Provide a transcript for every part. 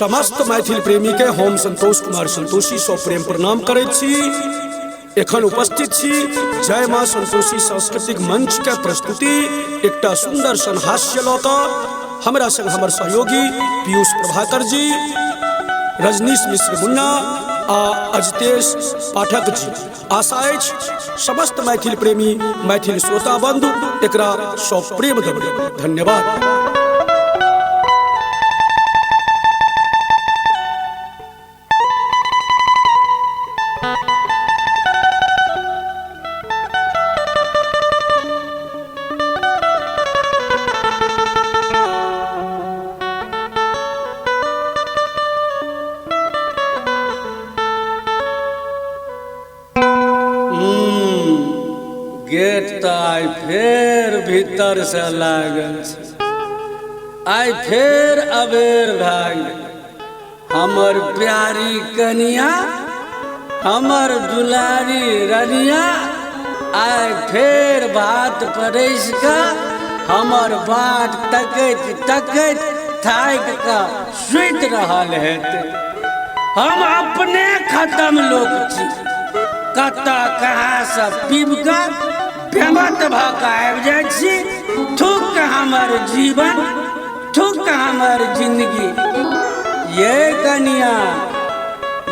समस्त मैथिल प्रेमी के हम संतोष कुमार संतोषी सौ प्रेम प्रणाम करे छी। एखन उपस्थित छी जय मां संतोषी सांस्कृतिक मंच के प्रस्तुति एकटा सुंदर सन हास्य लऽ कऽ हमरा संग हमर सहयोगी पीयूष प्रभाकर जी, रजनीश मिश्र मुन्ना आ अजतेश पाठक जी। आशा अछि समस्त मैथिल प्रेमी मैथिल श्रोता बंधु एकरा सौ प्रेम देबै। धन्यवाद। गेट तो आई फेर भीतर से लागल छै, आई फेर अबेर भए गेल। हमर प्यारी कनिया, हमर दुलारी रनिया आई फेर भात परस कऽ हमर बाट तकैत तकैत थाकि कऽ सुति रहल हेतै। हम अपने खत्म लोक छी, कतऽ कहाँ से पीब कऽ बेमत भऽ कऽ आबि जाइ छी। थूक हमर जीवन, थूक हमर जिंदगी। ये कनिया,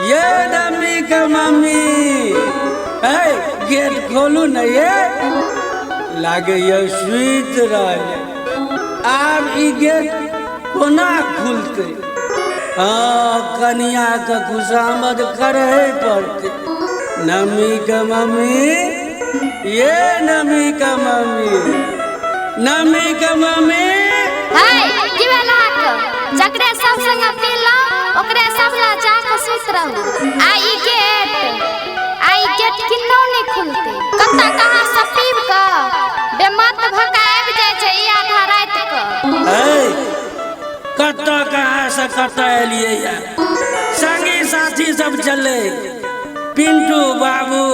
ये नमी के मम्मी, गेट खोलू न। ये लागे ये सुति रहल। आब ई गेट कोना खुलतै? हाँ, कनिया के खुशामद करे पड़तै। नमी का मम्मी, ये नमी का मम्मी, नमी का मम्मी। हाय की भेलाक? जकरे सब संग पीलो ओकरे सब ला जाके सुत रहू। आई गेट किन्नो नहीं खुलते। कत्ता कहां से पीब क बेमत भका आबि जाय छै ई आधा रात क। कत्ता कहां से कत्ता एलिए या? संगी साथी सब चले, पिंटू बाबू,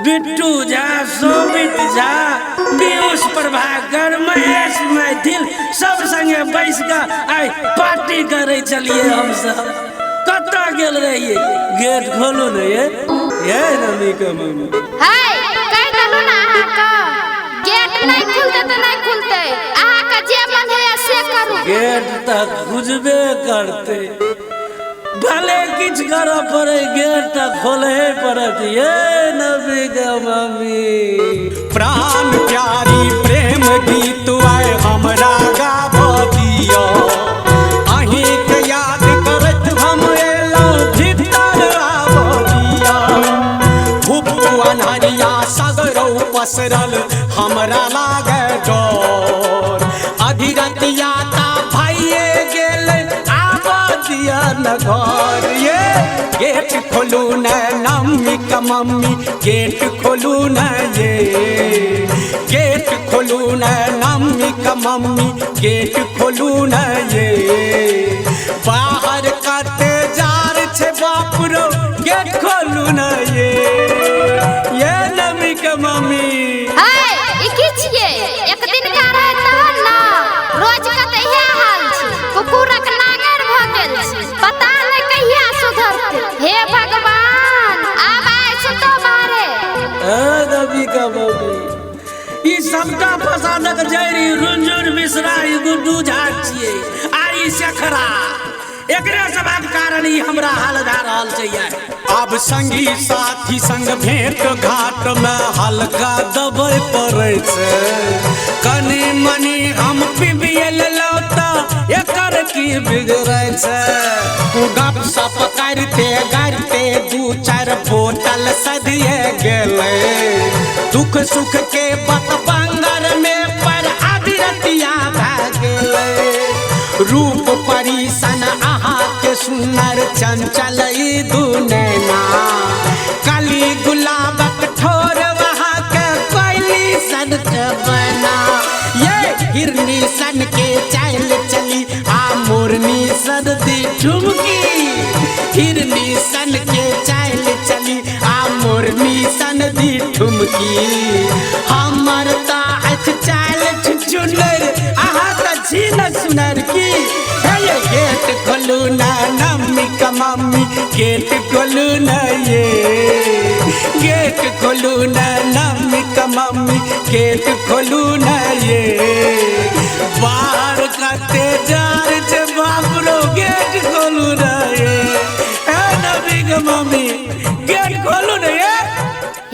बिट्टू झा, शोभित झा, पीयूष प्रभाकर, महेश मैथिल सब संगे बैस कऽ आई पार्टी करे चलिए। हम सब कत्ता गेल रहिए? गेट खोलू न। ये नमी के मम्मी। हाय कह दलू ना अहाँ का गेट नहीं खुलते तो नहीं खुलते। अहाँ का जे मन है से करू। गेट तक खुजबे करते, भले किछ करऽ पड़े, गेट तक खोले पड़त। ये नबी के मम्मी। प्राण प्यारी प्रेम गीत आए हमरा गाबऽ दियो। अहीं के याद करत हम एलहुँ भीतर आबऽ दिया। धूप अन्हरिया सगरो पसरल हमरा लागे डर। अधिरतिया ता भइए गेल आबऽ दिया न घर। ये गेट खोलू न नम्मी का मम्मी, गेट खोलू न। ये गेट खोलू न नम्मी का मम्मी, गेट खोलू न। ये बाहर कते जार छे बाप रो, गेट खोलू न। ये नम्मी का मम्मी। हाय ई की छियै? एक दिन का रहे तहन ना रोज का त इहे हाल छै। कुकुरक नागर भ गेल छै, पता नहीं कहिया सुधरते। हे भगवान, आब आइ सुतो बारे। नबी का मम्मी, ई सबटा फसादक जैरी रुंजुन मिश्रा, ई गुड्डू झा छियै। आई शेखरा, एकरे सबक कारण ई हमरा हाल धा रहल छै। अब संगी साथी संग भेंट घाट में हल्का दबे पड़े छै। कनी मनी हम पीबिए लेलौ त एकर की बिगड़े छै? गप सप करते करते दू चार बोतल सदिए गेले। दुख सुख के बतबंगर में पर अधिरतिया भए गेले। रूप परिसन अहाँ के सुनर चंचल ई दुनैना। कली गुलाबक ठोर वहाँ के कोयली सन के बना। ये हिरनी सन के चल चली आ मोरनी सदती ठुमकी। हिरनी सन के चल चली आ मोरनी सन दी ठुमकी। हमर ता चाल चुनर आहा त छी न सुनर की। हे ये गेट खोलू ना। मम्मी गेट खोलू न ये, गेट खोलू न नम्मी का मम्मी गेट खोलू न ये। बाहर काटे जार जे बाबरो गेट खोलू न ये, नम्मी का मम्मी गेट खोलू न ये।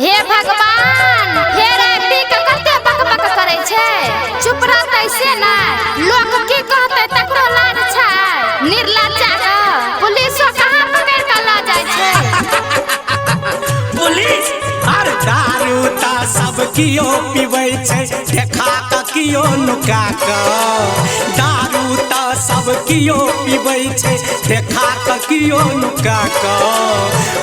हे भगवान, हे रे के कते बकबक करे छे, चुप रहते से ना, लोग की कहते तकरो लाज छै, निर्लज्जा का पुलिसो कहां पकड़ के ला जाय छे। पुलिस हर दारू ता सब कियो पीबै छै, देखा क कियो नुका क, दारू ता सब कियो पीबै छै, देखा क कियो नुका क।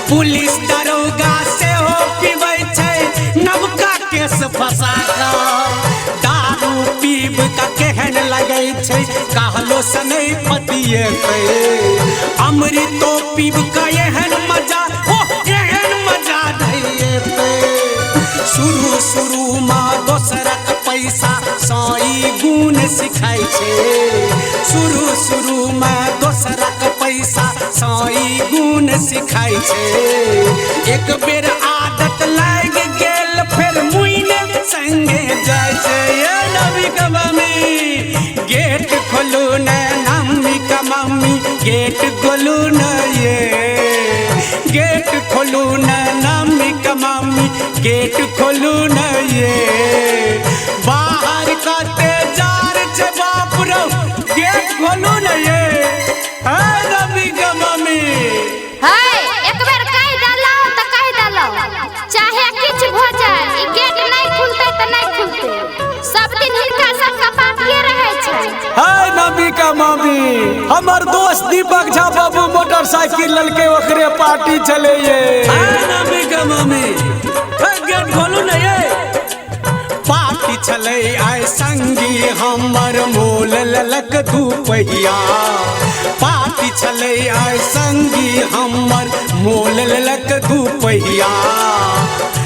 पुलिस दरोगा से हो पीबै छै, नवका केस फंसा क। दारू पीब का केहन लगै छै, कहलो से नहीं पतिएतै, अमृतो पीब का एहन मजा, एहन मजा नहीं एतै। शुरू शुरू में दोसरक पैसा साई गुण सिखाई छे, शुरू शुरू में दोसरक पैसा साई गुण सिखाई छे। एक बेर आदत लाग गेल फिर मुइने संगे जाय छे। ये नबी का मम्मी गेट खोलू न, नम्मी का मम्मी गेट खोलू न ये, गेट खोलू न नम्मी का मम्मी गेट खोलू न ये। बाहर काटे जार छे बाप रो गेट खोलू न ये, नम्मी का मम्मी। हाय एक बार कह डालो त कह डालो, चाहे किछ भ जाए, ई गेट नहीं खुलते त नहीं खुलते, सब दिन हिनका सब का पाटिए रहे छै। हाय नबी का मम्मी, हमर दोस्त दीपक झा बाबू मोटरसाइकिल ललके ओकरे पार्टी चले ये। हाय नबी का मम्मी गेट खोलू न ये। पार्टी चले आए संगी हमर मोल ललक दू पहिया, पार्टी चले आए संगी हमर मोल ललक दू पहिया।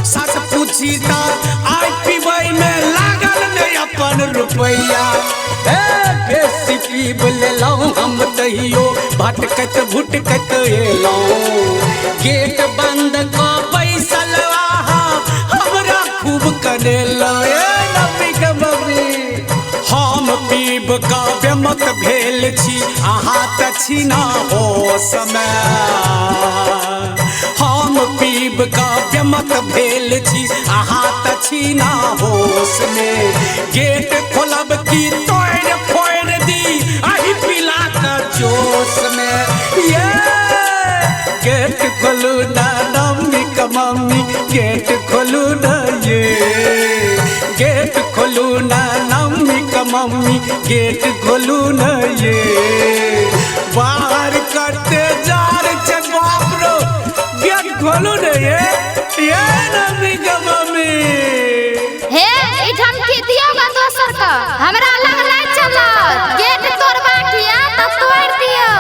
सच पूछी त आई पीबै में लागल नहीं अपन रुपैया, बेसी पीब लेलौं हम तहियो भटकत भुटकत एलौं। गेट बंद क बैसल हमरा खूब कनेलौं। नबी के मम्मी हम पीब का बेमत भेल छी, अहाँ त छी ना होश में। हम पीब का बेमत भेल छी, अहाँ त छी ना होश में। गेट खोलब की तोड़ फोड़ दी अही पिला का जोश में। ये गेट खोलू ना नम्मी का मम्मी गेट खोलू ना ये, गेट खोलू ना नम्मी का मम्मी गेट खोलू ना ये। बाहर कटे जार छे बाप रो गेट खोलू ना ये नम्मी का मम्मी। हे ई धमकी दियोगा दोसर का, हमरा लग नहीं चलो, गेट तोड़बा किया त तोड़ दियो,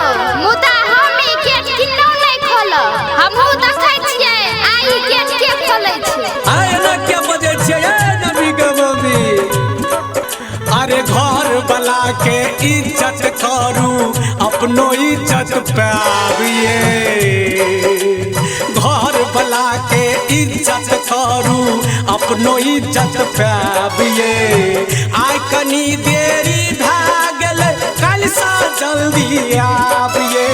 मुदा हम ई गेट किन्नो नहीं खोलो, हमहु देखै छियै आई गेट के खोलै छै। आय ना क्या बजे छे नबी का मम्मी। अरे घर वाला के इज्जत करू, अपनो इज्जत पाबिए। घर वाला के इज्जत करू, अपनो इज्जत पाबिए। आइ कनी देरी भए गेल, कल सा जल्दी आबिए।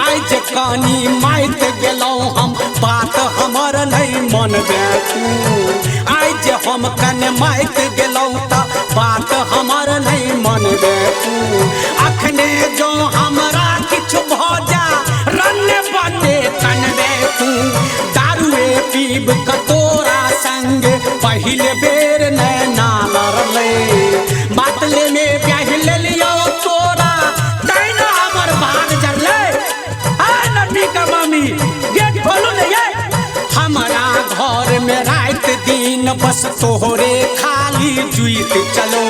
आइ जे कनी माइत गेलौं हम, बात हमर नहीं मनबे तू। आइ जे हम कने माइत गेलौं त बात हमर नहीं मनबे तू। अखने जो हमरा किछु भ जा, रन्ने बन्ने कनबे तू। दारुए पीब क तोरा संग पहिले बेर नैना लड़ले, बातले में ब्याह लेलियो तोरा, तैना हमर बाग जरले। नबी का मम्मी गेट खोलू न ये। हमारा घर में रात दिन बस तोहरे खाली जुइत चलो,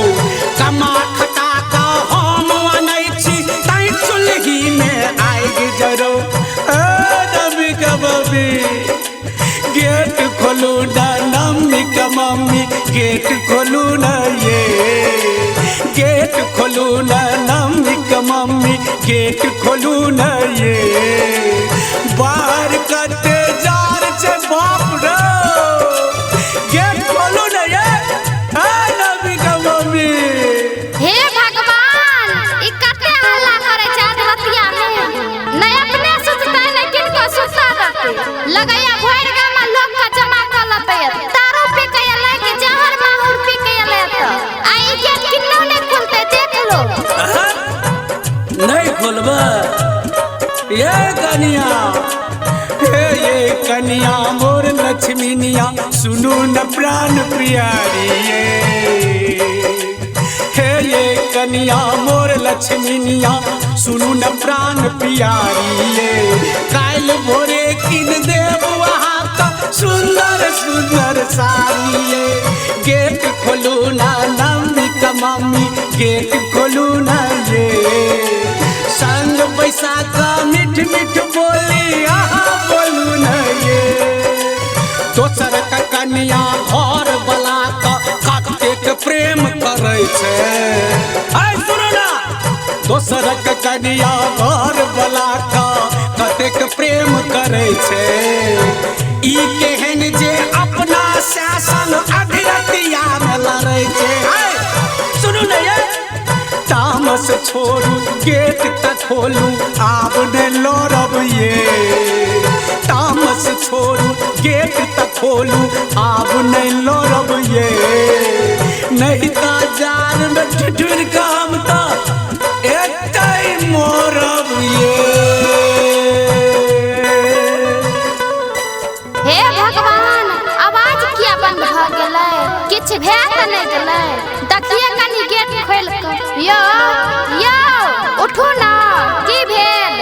कमा खटा का हम अनै छी, तै चुल्ही में आग जरो। नबी का मम्मी गेट खोलू ना नम्मी का मम्मी गेट खोलू ना ये, गेट खोलू ना नम्मी का मम्मी गेट खोलू ना ये। ये कनिया, ये कनिया मोर लक्ष्मीनिया, सुनो न प्राण प्यारी ये कनिया मोर लक्ष्मीनिया, सुनो न प्राण प्यारी काल भोरे किन देव वहाँ का सुंदर सुंदर साड़ी गेट खोलू ना नंबिका मम्मी, गेट खोलू ना ये संग बैसाखा मिठ मिठ बोली बोलू न ये दोसर का कन्या घर बला कतेक प्रेम करे छे। सुनो ना, दोसर का कन्या घर बला कतेक प्रेम करे छे। ई केहन जे अपना शासन अधरतिया में लड़े छे। सुनो ना ये तामस छोड़ू गेट तक खोलू आब ने लड़ब ये तामस छोड़ू गेट तक खोलू आब नहीं लड़ब ये नहीं ता जान में ठिठुर काम ता एक मोरब ये। हे भगवान आवाज किया बंद भ गेलै, किछ भे त नै गेलै? देखिए कनी गेट खोल के। यो यो उठू ना, की भेल?